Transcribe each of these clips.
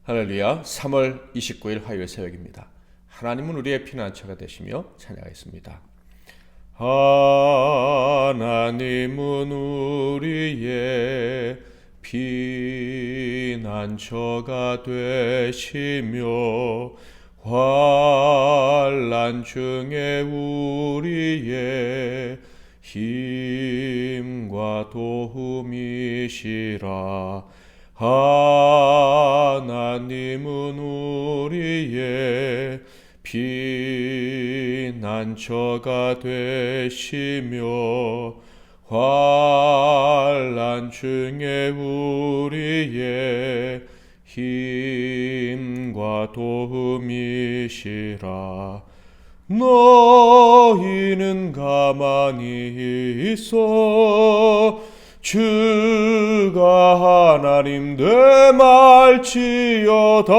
할렐루야. 3월 29일 화요일 새벽입니다. 하나님은 우리의 피난처가 되시며 찬양하겠습니다. 하나님은 우리의 피난처가 되시며 환난 중에 우리의 힘과 도움이시라. 하나님은 우리의 피난처가 되시며 환난 중에 우리의 힘과 도움이시라. 너희는 가만히 있어 주가 하나님 되말지어다.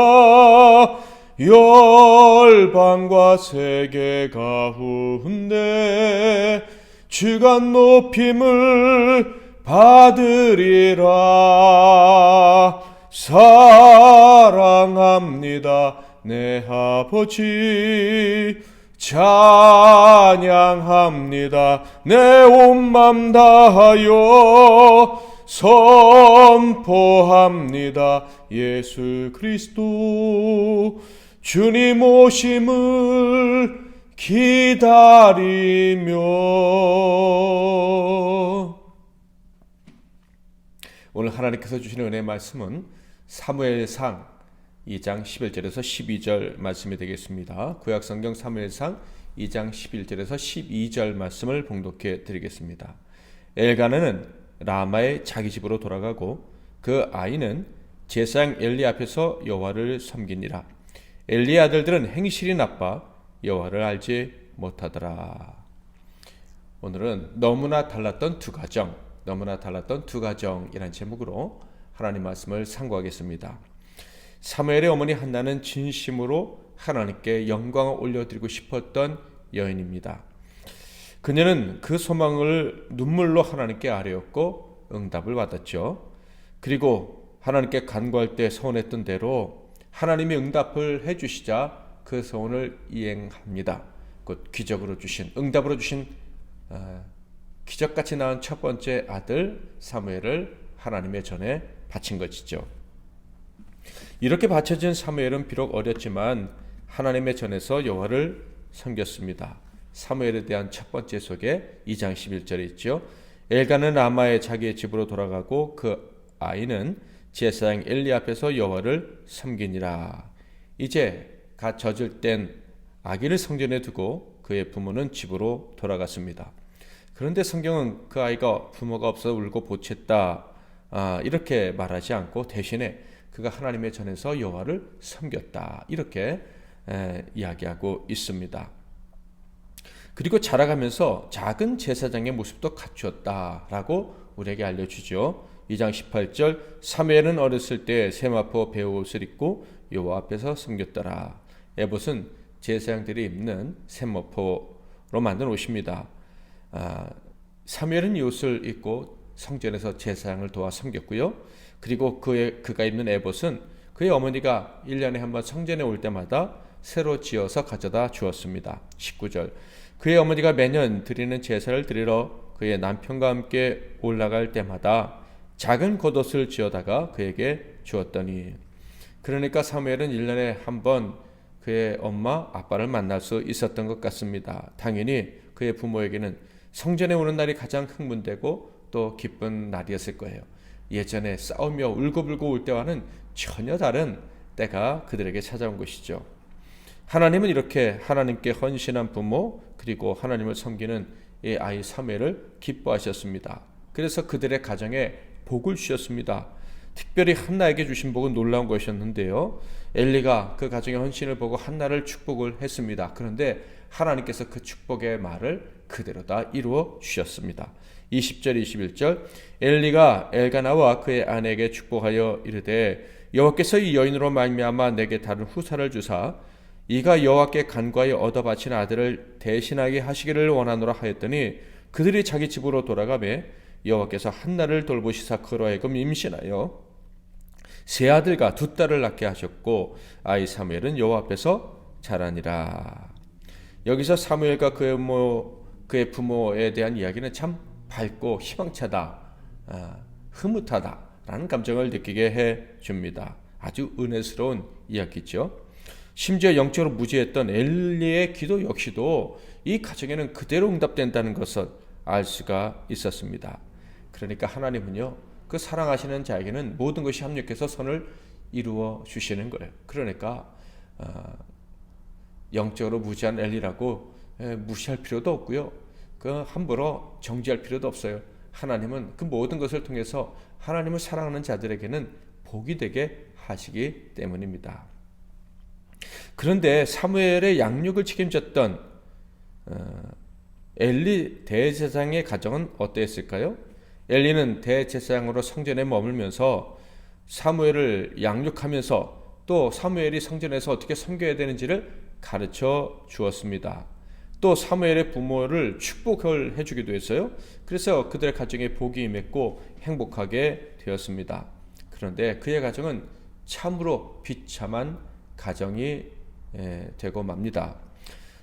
열방과 세계 가운데 주가 높임을 받으리라. 사랑합니다 내 아버지, 찬양합니다 내 온 맘 다하여, 선포합니다 예수 그리스도 주님 오심을 기다리며. 오늘 하나님께서 주시는 은혜의 말씀은 사무엘상 2장 11절에서 12절 말씀이 되겠습니다. 구약성경 사무엘상 2장 11절에서 12절 말씀을 봉독해 드리겠습니다. 엘가나는 라마의 자기 집으로 돌아가고 그 아이는 제사장 엘리 앞에서 여호와를 섬기니라. 엘리의 아들들은 행실이 나빠 여호와를 알지 못하더라. 오늘은 너무나 달랐던 두 가정이라는 제목으로 하나님 말씀을 상고하겠습니다. 사무엘의 어머니 한나는 진심으로 하나님께 영광을 올려드리고 싶었던 여인입니다. 그녀는 그 소망을 눈물로 하나님께 아뢰었고 응답을 받았죠. 그리고 하나님께 간구할 때 서원했던 대로 하나님이 응답을 해주시자 그 서원을 이행합니다. 곧 응답으로 주신 기적같이 낳은 첫 번째 아들 사무엘을 하나님의 전에 바친 것이죠. 이렇게 바쳐진 사무엘은 비록 어렸지만 하나님의 전에서 여호와를 섬겼습니다. 사무엘에 대한 첫 번째 소개 2장 11절에 있죠. 엘가는 라마의 자기의 집으로 돌아가고 그 아이는 제사장 엘리 앞에서 여호와를 섬기니라. 이제 갓 젖을 땐 아기를 성전에 두고 그의 부모는 집으로 돌아갔습니다. 그런데 성경은 그 아이가 부모가 없어 울고 보챘다 이렇게 말하지 않고 대신에 그가 하나님의 전에서 여호와를 섬겼다 이렇게 이야기하고 있습니다. 그리고 자라가면서 작은 제사장의 모습도 갖추었다라고 우리에게 알려주죠. 2장 18절 사무엘은 어렸을 때 세마포 베옷을 입고 여호와 앞에서 섬겼더라. 에봇은 제사장들이 입는 세마포로 만든 옷입니다. 사무엘은 이 옷을 입고 성전에서 제사장을 도와 섬겼고요. 그리고 그가 입는 에봇은 그의 어머니가 1년에 한 번 성전에 올 때마다 새로 지어서 가져다 주었습니다. 19절 그의 어머니가 매년 드리는 제사를 드리러 그의 남편과 함께 올라갈 때마다 작은 겉옷을 지어다가 그에게 주었더니, 그러니까 사무엘은 1년에 한 번 그의 엄마 아빠를 만날 수 있었던 것 같습니다. 당연히 그의 부모에게는 성전에 오는 날이 가장 흥분되고 또 기쁜 날이었을 거예요. 예전에 싸우며 울고불고 올 때와는 전혀 다른 때가 그들에게 찾아온 것이죠. 하나님은 이렇게 하나님께 헌신한 부모 그리고 하나님을 섬기는 이 아이 사무엘을 기뻐하셨습니다. 그래서 그들의 가정에 복을 주셨습니다. 특별히 한나에게 주신 복은 놀라운 것이었는데요. 엘리가 그 가정의 헌신을 보고 한나를 축복을 했습니다. 그런데 하나님께서 그 축복의 말을 그대로 다 이루어 주셨습니다. 20절 21절 엘리가 엘가나와 그의 아내에게 축복하여 이르되 여호와께서 이 여인으로 말미암아 내게 다른 후사를 주사 이가 여호와께 간구하여 얻어 바친 아들을 대신하게 하시기를 원하노라 하였더니 그들이 자기 집으로 돌아가매 여호와께서 한나를 돌보시사 그로 하여금 임신하여 세 아들과 두 딸을 낳게 하셨고 아이 사무엘은 여호와 앞에서 자라니라. 여기서 사무엘과 그의 부모에 대한 이야기는 참 밝고 희망차다, 흐뭇하다라는 감정을 느끼게 해줍니다. 아주 은혜스러운 이야기죠. 심지어 영적으로 무지했던 엘리의 기도 역시도 이 가정에는 그대로 응답된다는 것을 알 수가 있었습니다. 그러니까 하나님은요, 그 사랑하시는 자에게는 모든 것이 합력해서 선을 이루어 주시는 거예요. 그러니까 영적으로 무지한 엘리라고 무시할 필요도 없고요, 그 함부로 정죄할 필요도 없어요. 하나님은 그 모든 것을 통해서 하나님을 사랑하는 자들에게는 복이 되게 하시기 때문입니다. 그런데 사무엘의 양육을 책임졌던 엘리 대제사장의 가정은 어땠을까요? 엘리는 대제사장으로 성전에 머물면서 사무엘을 양육하면서 또 사무엘이 성전에서 어떻게 섬겨야 되는지를 가르쳐 주었습니다. 또 사무엘의 부모를 축복을 해주기도 했어요. 그래서 그들의 가정에 복이 임했고 행복하게 되었습니다. 그런데 그의 가정은 참으로 비참한 가정이 되고 맙니다.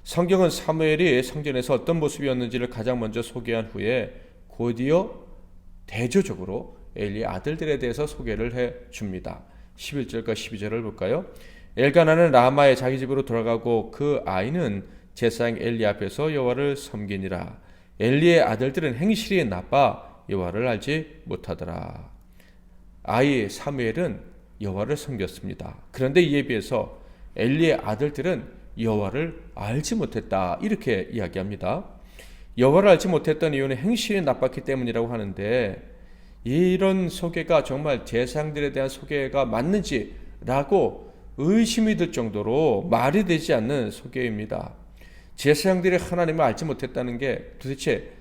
성경은 사무엘이 성전에서 어떤 모습이었는지를 가장 먼저 소개한 후에 곧이어 대조적으로 엘리의 아들들에 대해서 소개를 해줍니다. 11절과 12절을 볼까요? 엘가나는 라마에 자기 집으로 돌아가고 그 아이는 제사장 엘리 앞에서 여호와를 섬기니라. 엘리의 아들들은 행실이 나빠 여호와를 알지 못하더라. 아이 사무엘은 여호와를 섬겼습니다. 그런데 이에 비해서 엘리의 아들들은 여호와를 알지 못했다, 이렇게 이야기합니다. 여호와를 알지 못했던 이유는 행실이 나빴기 때문이라고 하는데, 이런 소개가 정말 제사장들에 대한 소개가 맞는지라고 의심이 들 정도로 말이 되지 않는 소개입니다. 제사장들이 하나님을 알지 못했다는 게 도대체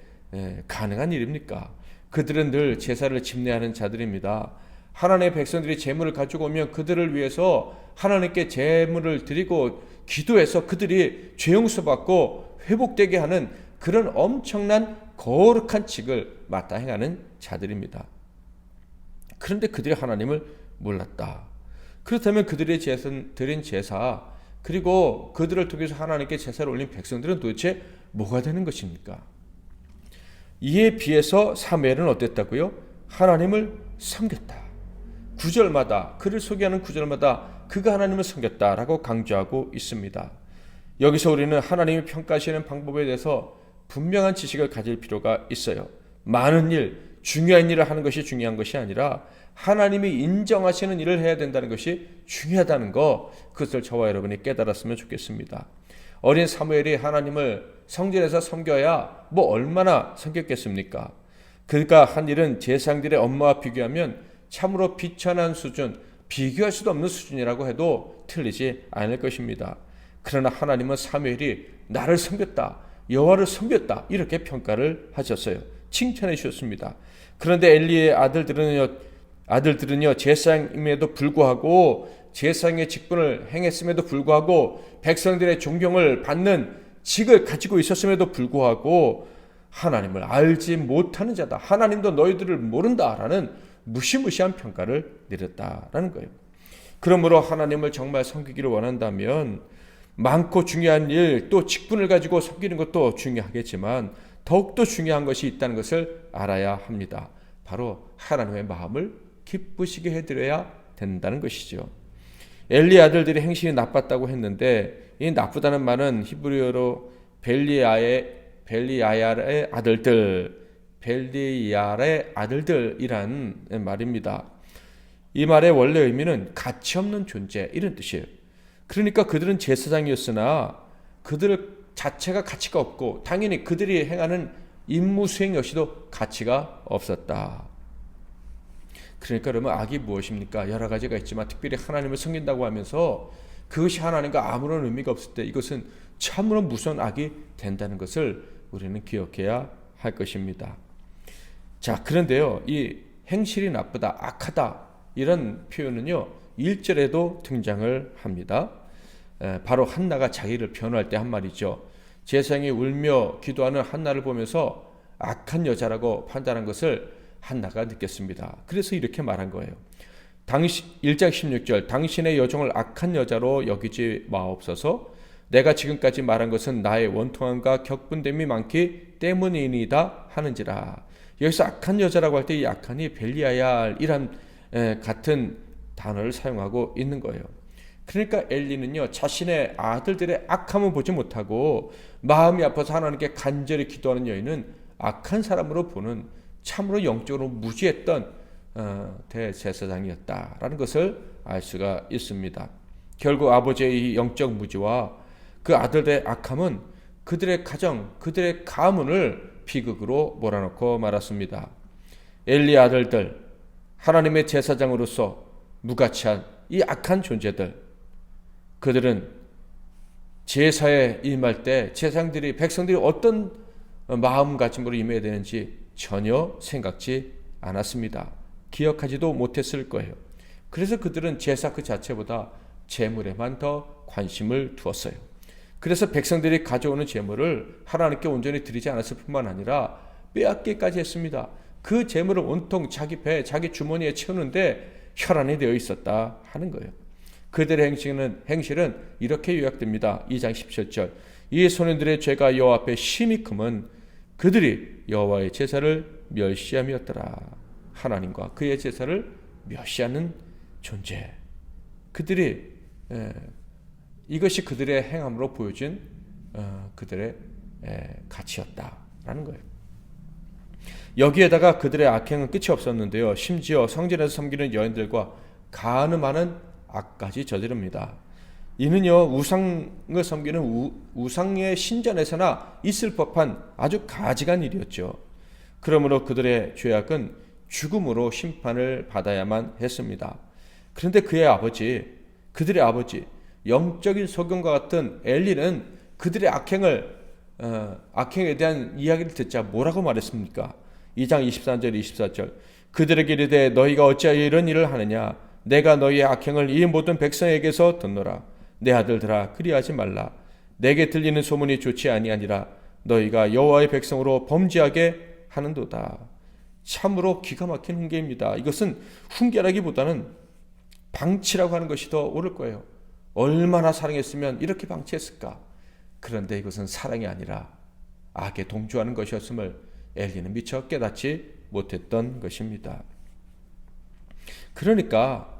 가능한 일입니까? 그들은 늘 제사를 집례하는 자들입니다. 하나님의 백성들이 제물을 가지고 오면 그들을 위해서 하나님께 제물을 드리고 기도해서 그들이 죄 용서받고 회복되게 하는 그런 엄청난 거룩한 직을 맡아 행하는 자들입니다. 그런데 그들이 하나님을 몰랐다. 그렇다면 그들의 드린 제사, 그리고 그들을 통해서 하나님께 제사를 올린 백성들은 도대체 뭐가 되는 것입니까? 이에 비해서 사무엘은 어땠다고요? 하나님을 섬겼다. 구절마다, 그를 소개하는 구절마다 그가 하나님을 섬겼다라고 강조하고 있습니다. 여기서 우리는 하나님이 평가하시는 방법에 대해서 분명한 지식을 가질 필요가 있어요. 많은 일, 중요한 일을 하는 것이 중요한 것이 아니라 하나님이 인정하시는 일을 해야 된다는 것이 중요하다는 것, 그것을 저와 여러분이 깨달았으면 좋겠습니다. 어린 사무엘이 하나님을 성전에서 섬겨야 얼마나 섬겼겠습니까? 그가 한 일은 제사장들의 업무와 비교하면 참으로 비천한 수준, 비교할 수도 없는 수준이라고 해도 틀리지 않을 것입니다. 그러나 하나님은 사무엘이 나를 섬겼다, 여호와를 섬겼다, 이렇게 평가를 하셨어요. 칭찬해 주셨습니다. 그런데 엘리의 아들들은요 제사장임에도 불구하고, 제사장의 직분을 행했음에도 불구하고, 백성들의 존경을 받는 직을 가지고 있었음에도 불구하고 하나님을 알지 못하는 자다, 하나님도 너희들을 모른다라는 무시무시한 평가를 내렸다라는 거예요. 그러므로 하나님을 정말 섬기기를 원한다면 많고 중요한 일, 또 직분을 가지고 섬기는 것도 중요하겠지만 더욱더 중요한 것이 있다는 것을 알아야 합니다. 바로 하나님의 마음을 기쁘시게 해드려야 된다는 것이죠. 엘리 아들들이 행실이 나빴다고 했는데, 이 나쁘다는 말은 히브리어로 벨리야의 아들들이란 말입니다. 이 말의 원래 의미는 가치 없는 존재, 이런 뜻이에요. 그러니까 그들은 제사장이었으나 그들 자체가 가치가 없고, 당연히 그들이 행하는 임무 수행 역시도 가치가 없었다. 그러니까 그러면 악이 무엇입니까? 여러 가지가 있지만 특별히 하나님을 섬긴다고 하면서 그것이 하나님과 아무런 의미가 없을 때 이것은 참으로 무서운 악이 된다는 것을 우리는 기억해야 할 것입니다. 자, 그런데요, 이 행실이 나쁘다, 악하다, 이런 표현은요 1절에도 등장을 합니다. 바로 한나가 자기를 변호할 때 한 말이죠. 제사장이 울며 기도하는 한나를 보면서 악한 여자라고 판단한 것을 한나가 느꼈습니다. 그래서 이렇게 말한 거예요. 1장 16절 당신의 여종을 악한 여자로 여기지 마옵소서. 내가 지금까지 말한 것은 나의 원통함과 격분됨이 많기 때문이니이다 하는지라. 여기서 악한 여자라고 할 때 이 악한이 벨리아얄이란 같은 단어를 사용하고 있는 거예요. 그러니까 엘리는요, 자신의 아들들의 악함을 보지 못하고 마음이 아파서 하나님께 간절히 기도하는 여인은 악한 사람으로 보는 참으로 영적으로 무지했던 대제사장이었다라는 것을 알 수가 있습니다. 결국 아버지의 이 영적 무지와 그 아들들의 악함은 그들의 가정, 그들의 가문을 비극으로 몰아넣고 말았습니다. 엘리의 아들들, 하나님의 제사장으로서 무가치한 이 악한 존재들, 그들은 제사에 임할 때 제사장들이, 백성들이 어떤 마음가짐으로 임해야 되는지 전혀 생각지 않았습니다. 기억하지도 못했을 거예요. 그래서 그들은 제사 그 자체보다 제물에만 더 관심을 두었어요. 그래서 백성들이 가져오는 제물을 하나님께 온전히 드리지 않았을 뿐만 아니라 빼앗기까지 했습니다. 그 제물을 온통 자기 배, 자기 주머니에 채우는데 혈안이 되어 있었다 하는 거예요. 그들의 행실은 이렇게 요약됩니다. 2장 17절 이 소년들의 죄가 여호와 앞에 심히 크면 그들이 여호와의 제사를 멸시함이었더라. 하나님과 그의 제사를 멸시하는 존재. 그들이 이것이 그들의 행함으로 보여진 그들의 가치였다라는 거예요. 여기에다가 그들의 악행은 끝이 없었는데요. 심지어 성전에서 섬기는 여인들과 간음하는 악까지 저지릅니다. 이는요, 우상을 섬기는 우상의 신전에서나 있을 법한 아주 가증한 일이었죠. 그러므로 그들의 죄악은 죽음으로 심판을 받아야만 했습니다. 그런데 그들의 아버지, 영적인 소경과 같은 엘리는 그들의 악행에 대한 이야기를 듣자 뭐라고 말했습니까? 2장 23절 24절 그들에게 이르되 너희가 어찌하여 이런 일을 하느냐? 내가 너희의 악행을 이 모든 백성에게서 듣노라. 내 아들들아 그리하지 말라. 내게 들리는 소문이 좋지 아니하니라. 너희가 여호와의 백성으로 범죄하게 하는도다. 참으로 기가 막힌 훈계입니다. 이것은 훈계라기보다는 방치라고 하는 것이 더 옳을 거예요. 얼마나 사랑했으면 이렇게 방치했을까? 그런데 이것은 사랑이 아니라 악에 동조하는 것이었음을 엘리는 미처 깨닫지 못했던 것입니다. 그러니까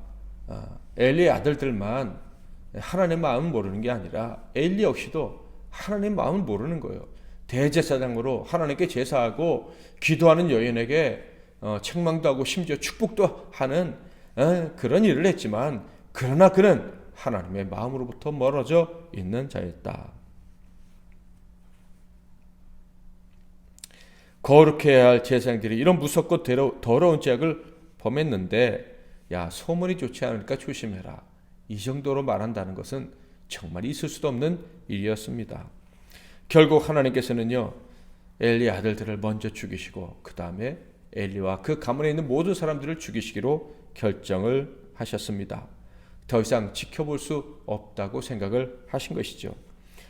엘리의 아들들만 하나님의 마음을 모르는 게 아니라 엘리 역시도 하나님의 마음을 모르는 거예요. 대제사장으로 하나님께 제사하고 기도하는 여인에게 책망도 하고 심지어 축복도 하는 그런 일을 했지만 그러나 그는 하나님의 마음으로부터 멀어져 있는 자였다. 거룩해야 할 제사장들이 이런 무섭고 더러운 죄악을 범했는데 야, 소문이 좋지 않으니까 조심해라. 이 정도로 말한다는 것은 정말 있을 수도 없는 일이었습니다. 결국 하나님께서는요, 엘리 아들들을 먼저 죽이시고 그 다음에 엘리와 그 가문에 있는 모든 사람들을 죽이시기로 결정을 하셨습니다. 더 이상 지켜볼 수 없다고 생각을 하신 것이죠.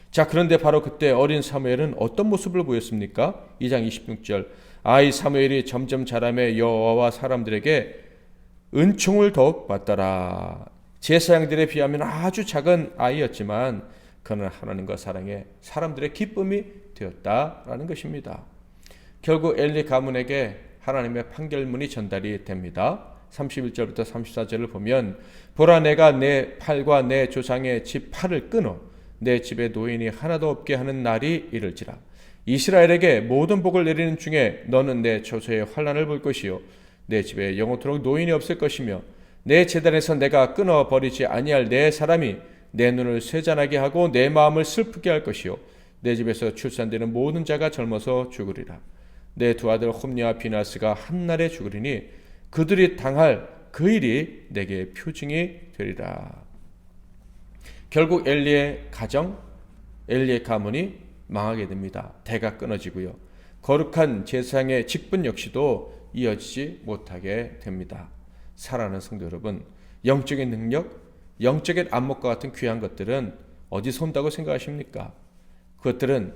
자, 그런데 바로 그때 어린 사무엘은 어떤 모습을 보였습니까? 2장 26절 아이 사무엘이 점점 자라매 여호와와 사람들에게 은총을 더욱 받더라. 제사장들에 비하면 아주 작은 아이였지만 그는 하나님과 사랑에 사람들의 기쁨이 되었다라는 것입니다. 결국 엘리 가문에게 하나님의 판결문이 전달이 됩니다. 31절부터 34절을 보면 보라 내가 내 팔과 내 조상의 집 팔을 끊어 내 집에 노인이 하나도 없게 하는 날이 이를지라. 이스라엘에게 모든 복을 내리는 중에 너는 내 조소의 환난을 볼 것이요 내 집에 영원토록 노인이 없을 것이며 내 제단에서 내가 끊어버리지 아니할 내 사람이 내 눈을 쇠잔하게 하고 내 마음을 슬프게 할 것이요 내 집에서 출산되는 모든 자가 젊어서 죽으리라. 내 두 아들 홈리와 비나스가 한날에 죽으리니 그들이 당할 그 일이 내게 표징이 되리라. 결국 엘리의 가정, 엘리의 가문이 망하게 됩니다. 대가 끊어지고요. 거룩한 제사장의 직분 역시도 이어지지 못하게 됩니다. 사랑하는 성도 여러분, 영적인 능력, 영적인 안목과 같은 귀한 것들은 어디서 온다고 생각하십니까? 그것들은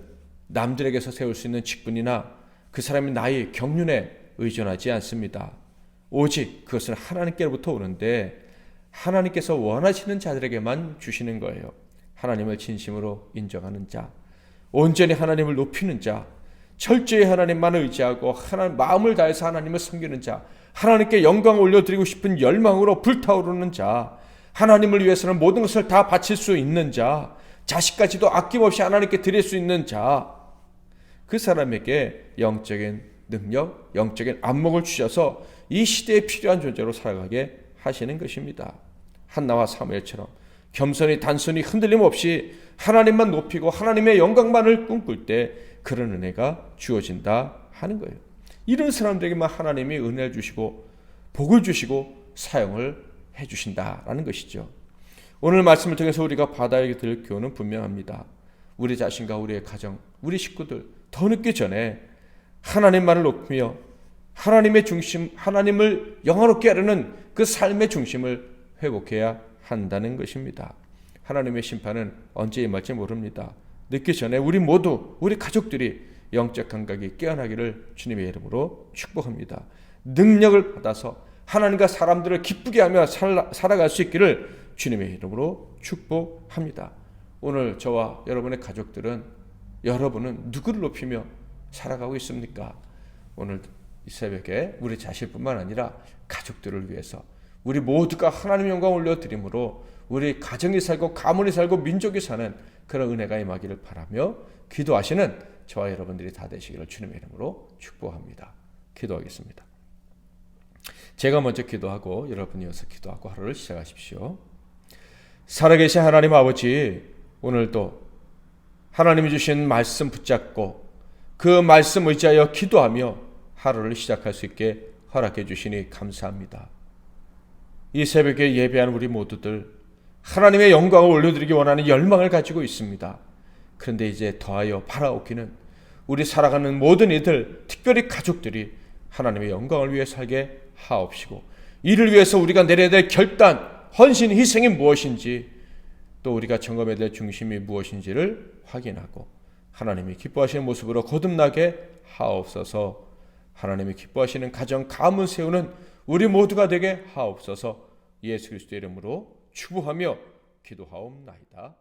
남들에게서 세울 수 있는 직분이나 그 사람의 나이, 경륜에 의존하지 않습니다. 오직 그것은 하나님께로부터 오는데 하나님께서 원하시는 자들에게만 주시는 거예요. 하나님을 진심으로 인정하는 자, 온전히 하나님을 높이는 자, 철저히 하나님만 의지하고 하나님 마음을 다해서 하나님을 섬기는 자, 하나님께 영광을 올려드리고 싶은 열망으로 불타오르는 자, 하나님을 위해서는 모든 것을 다 바칠 수 있는 자, 자식까지도 아낌없이 하나님께 드릴 수 있는 자, 그 사람에게 영적인 능력, 영적인 안목을 주셔서 이 시대에 필요한 존재로 살아가게 하시는 것입니다. 한나와 사무엘처럼 겸손히 단순히 흔들림 없이 하나님만 높이고 하나님의 영광만을 꿈꿀 때 그런 은혜가 주어진다 하는 거예요. 이런 사람들에게만 하나님이 은혜를 주시고 복을 주시고 사용을 해주신다라는 것이죠. 오늘 말씀을 통해서 우리가 받아야 될 교훈은 분명합니다. 우리 자신과 우리의 가정, 우리 식구들 더 늦기 전에 하나님만을 높이며 하나님의 중심, 하나님을 영화롭게 하려는 그 삶의 중심을 회복해야 한다는 것입니다. 하나님의 심판은 언제 임할지 모릅니다. 늦기 전에 우리 모두, 우리 가족들이 영적 감각이 깨어나기를 주님의 이름으로 축복합니다. 능력을 받아서 하나님과 사람들을 기쁘게 하며 살아갈 수 있기를 주님의 이름으로 축복합니다. 오늘 저와 여러분의 가족들은, 여러분은 누구를 높이며 살아가고 있습니까? 오늘 이 새벽에 우리 자신뿐만 아니라 가족들을 위해서 우리 모두가 하나님의 영광을 올려드림으로 우리 가정이 살고 가문이 살고 민족이 사는 그런 은혜가 임하기를 바라며 기도하시는 저와 여러분들이 다 되시기를 주님의 이름으로 축복합니다. 기도하겠습니다. 제가 먼저 기도하고 여러분이 이어서 기도하고 하루를 시작하십시오. 살아계신 하나님 아버지, 오늘도 하나님이 주신 말씀 붙잡고 그 말씀 의지하여 기도하며 하루를 시작할 수 있게 허락해 주시니 감사합니다. 이 새벽에 예배한 우리 모두들 하나님의 영광을 올려드리기 원하는 열망을 가지고 있습니다. 그런데 이제 더하여 바라옵기는 우리 살아가는 모든 이들, 특별히 가족들이 하나님의 영광을 위해 살게 하옵시고, 이를 위해서 우리가 내려야 될 결단, 헌신, 희생이 무엇인지, 또 우리가 점검해야 될 중심이 무엇인지를 확인하고 하나님이 기뻐하시는 모습으로 거듭나게 하옵소서. 하나님이 기뻐하시는 가정, 가문 세우는 우리 모두가 되게 하옵소서. 예수 그리스도의 이름으로 축복하며 기도하옵나이다.